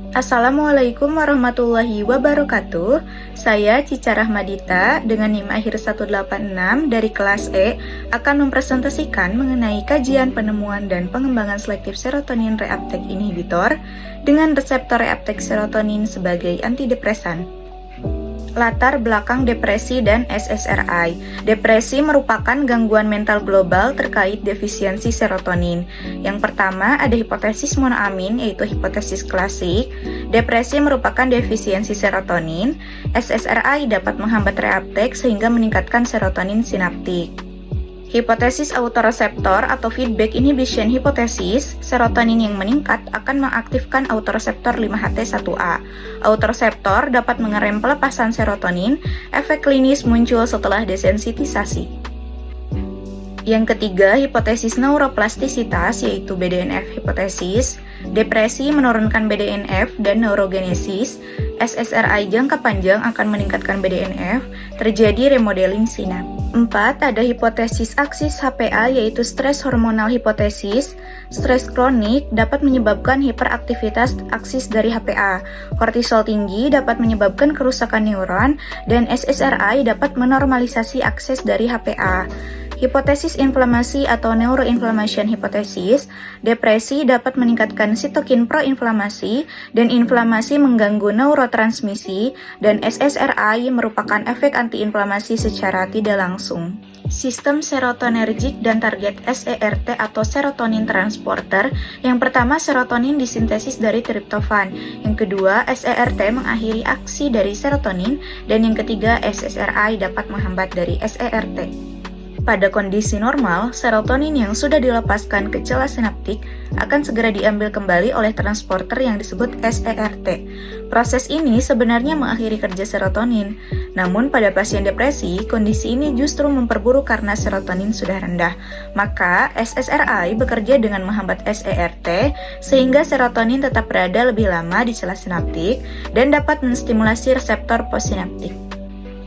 Assalamualaikum warahmatullahi wabarakatuh. Saya Cica Rahmadita dengan NIM akhir 186 dari kelas E akan mempresentasikan mengenai kajian penemuan dan pengembangan selektif serotonin reuptake inhibitor dengan reseptor reuptake serotonin sebagai antidepresan. Latar belakang depresi dan SSRI. Depresi merupakan gangguan mental global terkait defisiensi serotonin. Yang pertama ada hipotesis monoamin, yaitu hipotesis klasik. Depresi merupakan defisiensi serotonin. SSRI dapat menghambat reuptake sehingga meningkatkan serotonin sinaptik. Hipotesis autoreseptor atau feedback inhibition hipotesis, serotonin yang meningkat akan mengaktifkan autoreseptor 5-HT1A. Autoreseptor dapat mengerem pelepasan serotonin, efek klinis muncul setelah desensitisasi. Yang ketiga, hipotesis neuroplastisitas yaitu BDNF hipotesis. Depresi menurunkan BDNF dan neurogenesis. SSRI jangka panjang akan meningkatkan BDNF, terjadi remodeling sinap. 4. Ada hipotesis aksis HPA yaitu stres hormonal hipotesis. Stres kronik dapat menyebabkan hiperaktivitas aksis dari HPA. Kortisol tinggi dapat menyebabkan kerusakan neuron dan SSRI dapat menormalisasi akses dari HPA. Hipotesis inflamasi atau neuroinflammation hipotesis, depresi dapat meningkatkan sitokin proinflamasi dan inflamasi mengganggu neurotransmisi dan SSRI merupakan efek antiinflamasi secara tidak langsung. Sistem serotonergik dan target SERT atau serotonin transporter. Yang pertama, serotonin disintesis dari triptofan. Yang kedua, SERT mengakhiri aksi dari serotonin. Dan yang ketiga, SSRI dapat menghambat dari SERT. Pada kondisi normal, serotonin yang sudah dilepaskan ke celah sinaptik akan segera diambil kembali oleh transporter yang disebut SERT. Proses ini sebenarnya mengakhiri kerja serotonin. Namun pada pasien depresi, kondisi ini justru memperburuk karena serotonin sudah rendah. Maka SSRI bekerja dengan menghambat SERT sehingga serotonin tetap berada lebih lama di celah sinaptik dan dapat menstimulasi reseptor postsinaptik.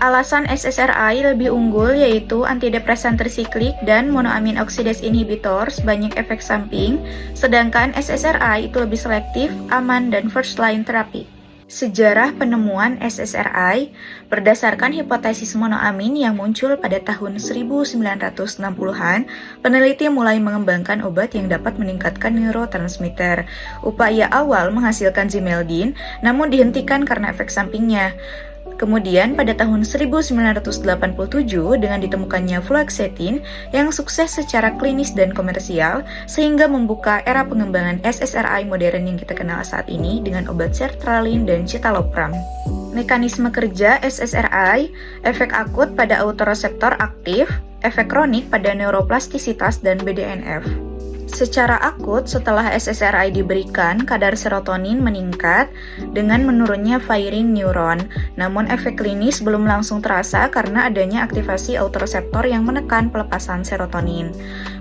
Alasan SSRI lebih unggul yaitu antidepresan trisiklik dan monoamin oksidase inhibitors banyak efek samping, sedangkan SSRI itu lebih selektif, aman, dan first line terapi. Sejarah penemuan SSRI berdasarkan hipotesis monoamin yang muncul pada tahun 1960-an, peneliti mulai mengembangkan obat yang dapat meningkatkan neurotransmitter. Upaya awal menghasilkan zimeldin, namun dihentikan karena efek sampingnya. Kemudian pada tahun 1987 dengan ditemukannya fluoxetine yang sukses secara klinis dan komersial sehingga membuka era pengembangan SSRI modern yang kita kenal saat ini dengan obat sertralin dan citalopram. Mekanisme kerja SSRI, efek akut pada autoreseptor aktif, efek kronik pada neuroplastisitas dan BDNF. Secara akut, setelah SSRI diberikan, kadar serotonin meningkat dengan menurunnya firing neuron. Namun efek klinis belum langsung terasa karena adanya aktivasi autoreseptor yang menekan pelepasan serotonin.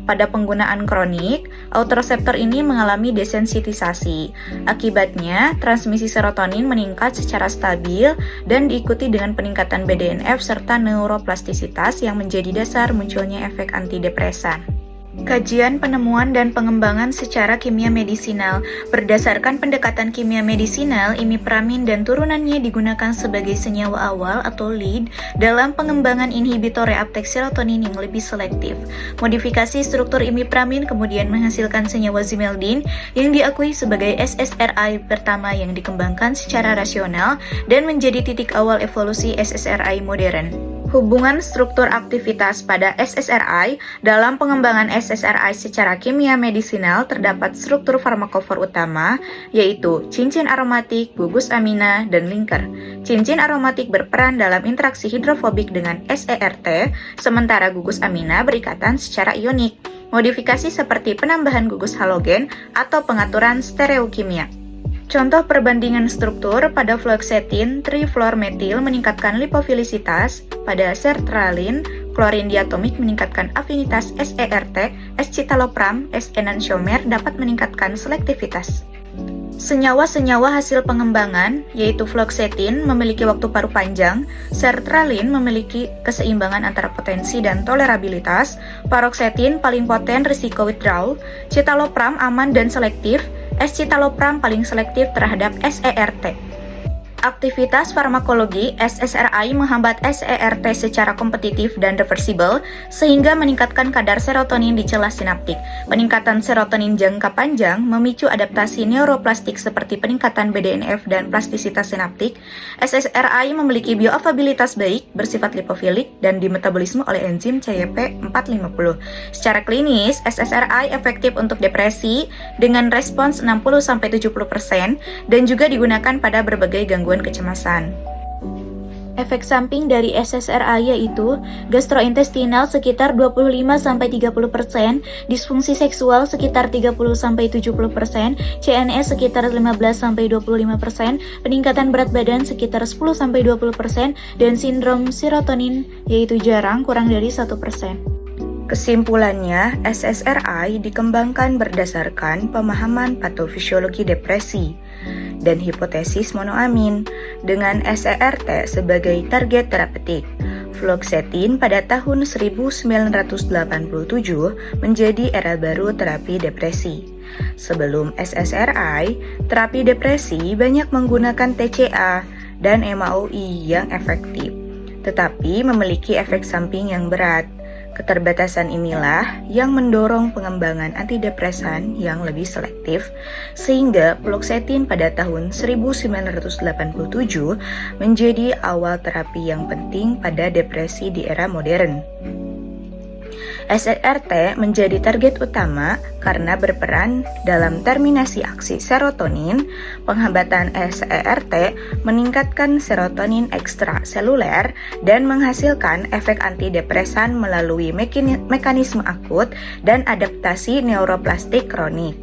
Pada penggunaan kronik, autoreseptor ini mengalami desensitisasi. Akibatnya, transmisi serotonin meningkat secara stabil dan diikuti dengan peningkatan BDNF serta neuroplastisitas yang menjadi dasar munculnya efek antidepresan. Kajian penemuan dan pengembangan secara kimia medisinal. Berdasarkan pendekatan kimia medisinal, imipramin dan turunannya digunakan sebagai senyawa awal atau lead dalam pengembangan inhibitor reuptake serotonin yang lebih selektif. Modifikasi struktur imipramin kemudian menghasilkan senyawa zimeldin yang diakui sebagai SSRI pertama yang dikembangkan secara rasional dan menjadi titik awal evolusi SSRI modern. Hubungan struktur aktivitas pada SSRI. Dalam pengembangan SSRI secara kimia medisinal terdapat struktur farmakofor utama yaitu cincin aromatik, gugus amina, dan linker. Cincin aromatik berperan dalam interaksi hidrofobik dengan SERT, sementara gugus amina berikatan secara ionik. Modifikasi seperti penambahan gugus halogen atau pengaturan stereokimia. Contoh perbandingan struktur pada fluoxetine trifluormetil meningkatkan lipofilisitas, pada sertralin, klorin diatomik meningkatkan afinitas SERT, S-citalopram, S-enantiomer dapat meningkatkan selektivitas. Senyawa-senyawa hasil pengembangan, yaitu fluoxetine memiliki waktu paruh panjang, sertralin memiliki keseimbangan antara potensi dan tolerabilitas, paroxetine paling poten risiko withdrawal, citalopram aman dan selektif, escitalopram paling selektif terhadap SERT. Aktivitas farmakologi SSRI menghambat SERT secara kompetitif dan reversibel sehingga meningkatkan kadar serotonin di celah sinaptik. Peningkatan serotonin jangka panjang memicu adaptasi neuroplastik seperti peningkatan BDNF dan plastisitas sinaptik. SSRI memiliki bioavailabilitas baik, bersifat lipofilik, dan dimetabolisme oleh enzim CYP450. Secara klinis, SSRI efektif untuk depresi dengan respons 60-70% dan juga digunakan pada berbagai gangguan kecemasan. Efek samping dari SSRI yaitu gastrointestinal sekitar 25-30%, disfungsi seksual sekitar 30-70%, CNS sekitar 15-25%, peningkatan berat badan sekitar 10-20%, dan sindrom serotonin yaitu jarang kurang dari 1%. Kesimpulannya, SSRI dikembangkan berdasarkan pemahaman patofisiologi depresi dan hipotesis monoamin dengan SERT sebagai target terapeutik. Fluoxetine pada tahun 1987 menjadi era baru terapi depresi. Sebelum SSRI, terapi depresi banyak menggunakan TCA dan MAOI yang efektif, tetapi memiliki efek samping yang berat. Keterbatasan inilah yang mendorong pengembangan antidepresan yang lebih selektif, sehingga fluoxetine pada tahun 1987 menjadi awal terapi yang penting pada depresi di era modern. SERT menjadi target utama karena berperan dalam terminasi aksi serotonin. Penghambatan SERT meningkatkan serotonin ekstraseluler dan menghasilkan efek antidepresan melalui mekanisme akut dan adaptasi neuroplastik kronik.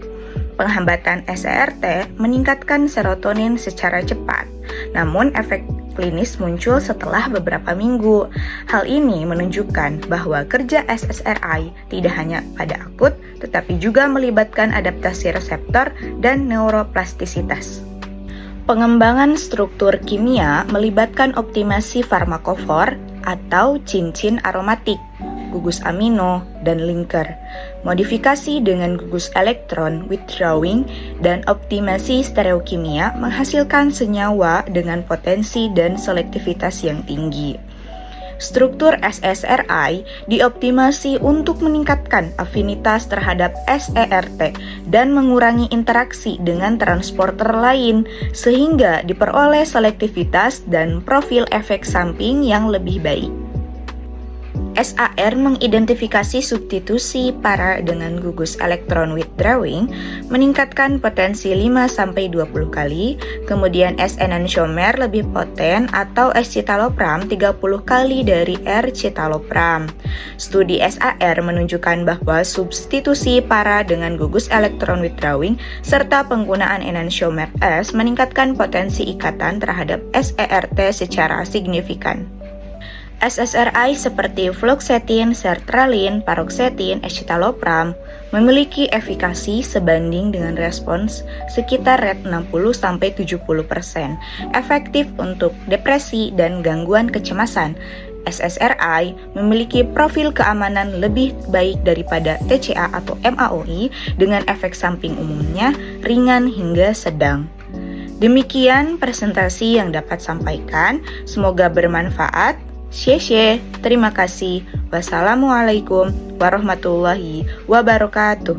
Penghambatan SERT meningkatkan serotonin secara cepat, namun efek klinis muncul setelah beberapa minggu. Hal ini menunjukkan bahwa kerja SSRI tidak hanya pada akut, tetapi juga melibatkan adaptasi reseptor dan neuroplastisitas. Pengembangan struktur kimia melibatkan optimasi farmakofor atau cincin aromatik, gugus amino, dan linker, modifikasi dengan gugus elektron withdrawing, dan optimasi stereokimia menghasilkan senyawa dengan potensi dan selektivitas yang tinggi. Struktur SSRI dioptimasi untuk meningkatkan afinitas terhadap SERT dan mengurangi interaksi dengan transporter lain, sehingga diperoleh selektivitas dan profil efek samping yang lebih baik. SAR mengidentifikasi substitusi para dengan gugus elektron withdrawing meningkatkan potensi 5-20 kali, kemudian S-enantiomer lebih poten atau escitalopram 30 kali dari R-citalopram. Studi SAR menunjukkan bahwa substitusi para dengan gugus elektron withdrawing serta penggunaan enantiomer S meningkatkan potensi ikatan terhadap SERT secara signifikan. SSRI seperti fluoxetine, sertralin, paroxetine, escitalopram memiliki efikasi sebanding dengan respons sekitar rate 60-70%, efektif untuk depresi dan gangguan kecemasan. SSRI memiliki profil keamanan lebih baik daripada TCA atau MAOI dengan efek samping umumnya ringan hingga sedang. Demikian presentasi yang dapat sampaikan, semoga bermanfaat. Terima kasih. Wassalamualaikum warahmatullahi wabarakatuh.